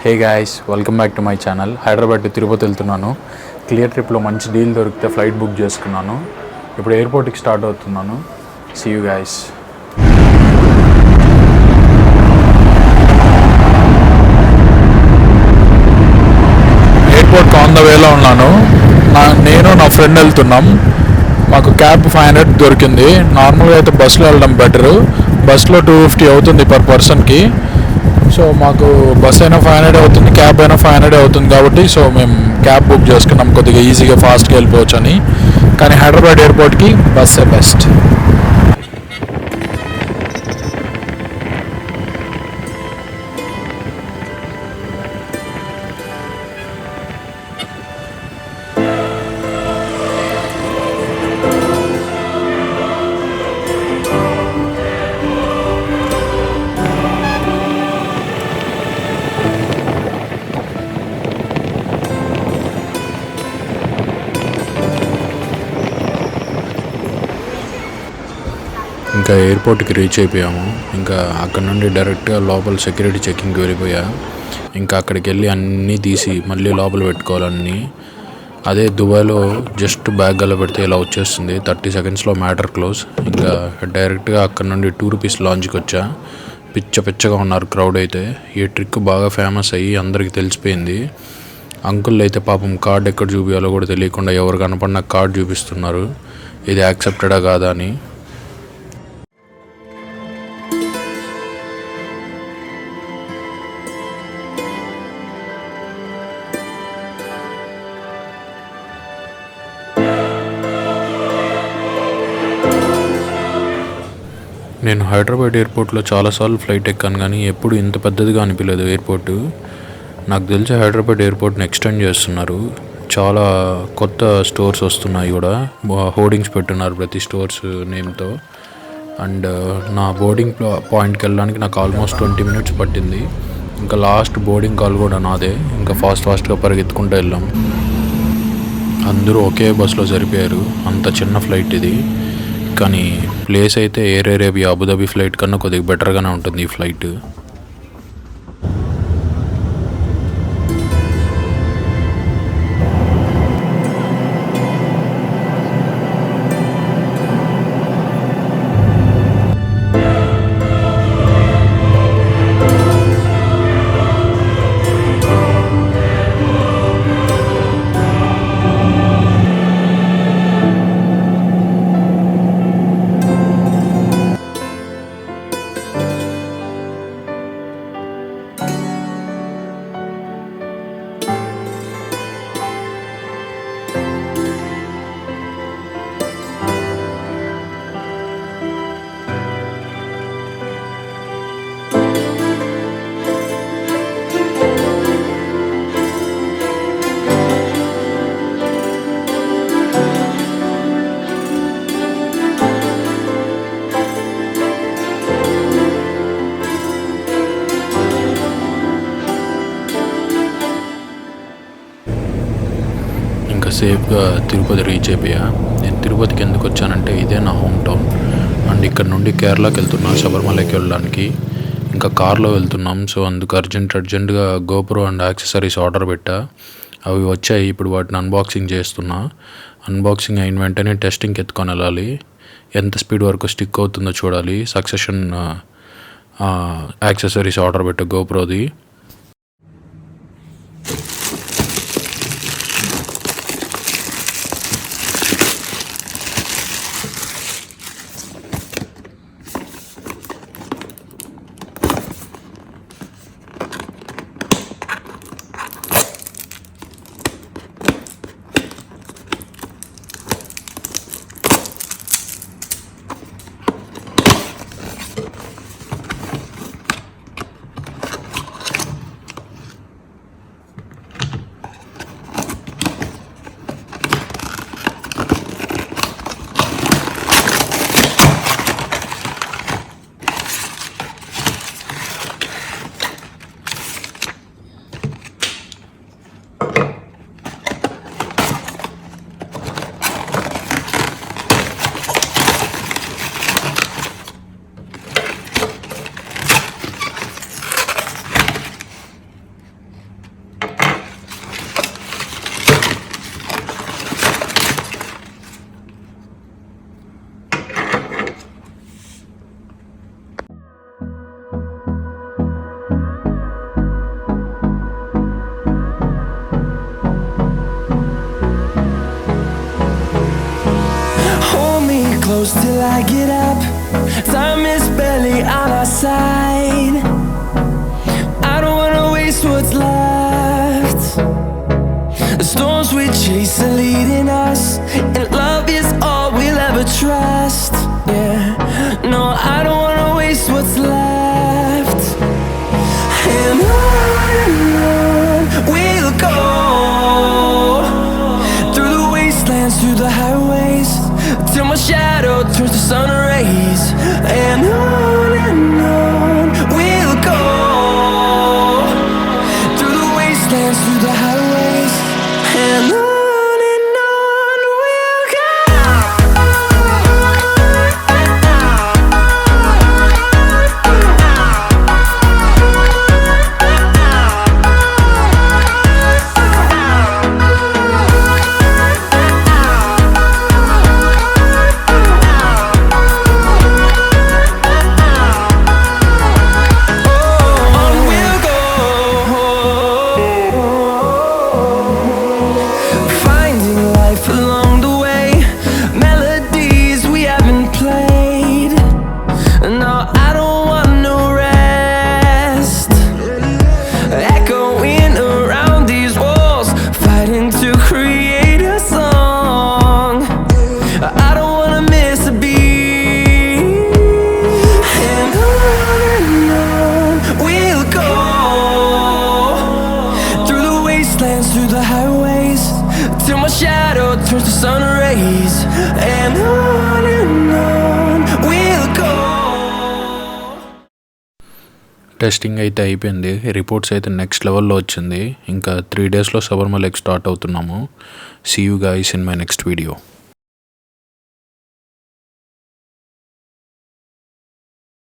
Hey guys, welcome back to my channel. Hyderabad to Tirupati వెళ్తున్నాను. Clear ట్రిప్లో మంచి డీల్ దొరికితే ఫ్లైట్ బుక్ చేసుకున్నాను. ఇప్పుడు ఎయిర్పోర్ట్కి స్టార్ట్ అవుతున్నాను. See you guys. ఎయిర్పోర్ట్కి ఆన్ ద వేలో ఉన్నాను. నేను నా ఫ్రెండ్ వెళ్తున్నాం. మాకు క్యాబ్ 500 దొరికింది. నార్మల్గా అయితే బస్సులో వెళ్ళడం బెటరు. బస్సులో 250 అవుతుంది పర్ పర్సన్కి. సో మాకు బస్ అయినా 500 అవుతుంది, క్యాబ్ అయినా 500 అవుతుంది కాబట్టి సో మేము క్యాబ్ బుక్ చేసుకున్నాం, కొద్దిగా ఈజీగా ఫాస్ట్గా వెళ్ళిపోవచ్చు అని. కానీ హైదరాబాద్ ఎయిర్పోర్ట్కి బస్సే బెస్ట్. ఇంకా ఎయిర్పోర్ట్కి రీచ్ అయిపోయాము. ఇంకా అక్కడ నుండి డైరెక్ట్గా లోపల సెక్యూరిటీ చెకింగ్కి వెళ్ళిపోయా. ఇంకా అక్కడికి వెళ్ళి అన్నీ తీసి మళ్ళీ లోపల పెట్టుకోవాలన్నీ. అదే దుబాయ్లో జస్ట్ బ్యాగ్ గల పెడితే ఇలా వచ్చేస్తుంది. 30 సెకండ్స్లో మ్యాటర్ క్లోజ్. ఇంకా డైరెక్ట్గా అక్కడ నుండి ₹2 లాంచ్కి వచ్చా. పిచ్చగా ఉన్నారు క్రౌడ్ అయితే. ఈ ట్రిక్ బాగా ఫేమస్ అయ్యి అందరికీ తెలిసిపోయింది. అంకుల్ అయితే పాపం కార్డ్ ఎక్కడ చూపించాలో కూడా తెలియకుండా ఎవరు కనపడినా కార్డ్ చూపిస్తున్నారు, ఇది యాక్సెప్టెడా కాదా అని. నేను హైదరాబాద్ ఎయిర్పోర్ట్లో చాలాసార్లు ఫ్లైట్ ఎక్కాను, కానీ ఎప్పుడు ఇంత పెద్దదిగా అనిపించలేదు ఎయిర్పోర్టు. నాకు తెలిసి హైదరాబాద్ ఎయిర్పోర్ట్ని ఎక్స్టెండ్ చేస్తున్నారు. చాలా కొత్త స్టోర్స్ వస్తున్నాయి కూడా. హోర్డింగ్స్ పెట్టున్నారు ప్రతి స్టోర్స్ నేమ్తో. అండ్ నా బోర్డింగ్ పాయింట్కి వెళ్ళడానికి నాకు ఆల్మోస్ట్ 20 మినిట్స్ పట్టింది. ఇంకా లాస్ట్ బోర్డింగ్ కాల్ కూడా నాదే. ఇంకా ఫాస్ట్గా పరిగెత్తుకుంటూ వెళ్ళాం. అందరూ ఒకే బస్సులో సరిపోయారు. అంత చిన్న ఫ్లైట్ ఇది. కానీ ప్లేస్ అయితే ఎయిర్ అరేబియా అబుదాబి ఫ్లైట్ కన్నా కొద్దిగా బెటర్గానే ఉంటుంది ఈ ఫ్లైట్. ఇంకా సేఫ్గా తిరుపతి రీచ్ అయిపోయా. నేను తిరుపతికి ఎందుకు వచ్చానంటే ఇదే నా హోమ్ టౌన్. అండ్ ఇక్కడ నుండి కేరళకి వెళ్తున్నా శబరిమలకి వెళ్ళడానికి. ఇంకా కార్లో వెళ్తున్నాం. సో అందుకు అర్జెంటుగా గోప్రో అండ్ యాక్సెసరీస్ ఆర్డర్ పెట్టా. అవి వచ్చాయి. ఇప్పుడు వాటిని అన్బాక్సింగ్ చేస్తున్నా. అన్బాక్సింగ్ అయిన వెంటనే టెస్టింగ్కి ఎత్తుకొని వెళ్ళాలి. ఎంత స్పీడ్ వరకు స్టిక్ అవుతుందో చూడాలి. సక్సెషన్ యాక్సెసరీస్ ఆర్డర్ పెట్టా గోప్రోది. close till I get up. Time is barely on our side. I don't wanna waste what's left. The storms we chase are leading us, and love is all we'll ever trust. Yeah, no, I don't wanna waste what's left. And on we'll go, through the wastelands, through the highways, till my shadow turns to sun rays. And on we'll go, through the wastelands, through the highways, and on we'll go. Through the highways, till my shadow turns to sun rays. And on we'll go. Testing అయితే అయిపోయింది. Reports అయితే next లెవెల్లో వచ్చింది. ఇంకా 3 daysలో శబరిమలకి start అవుతున్నాము. See you guys in my next video.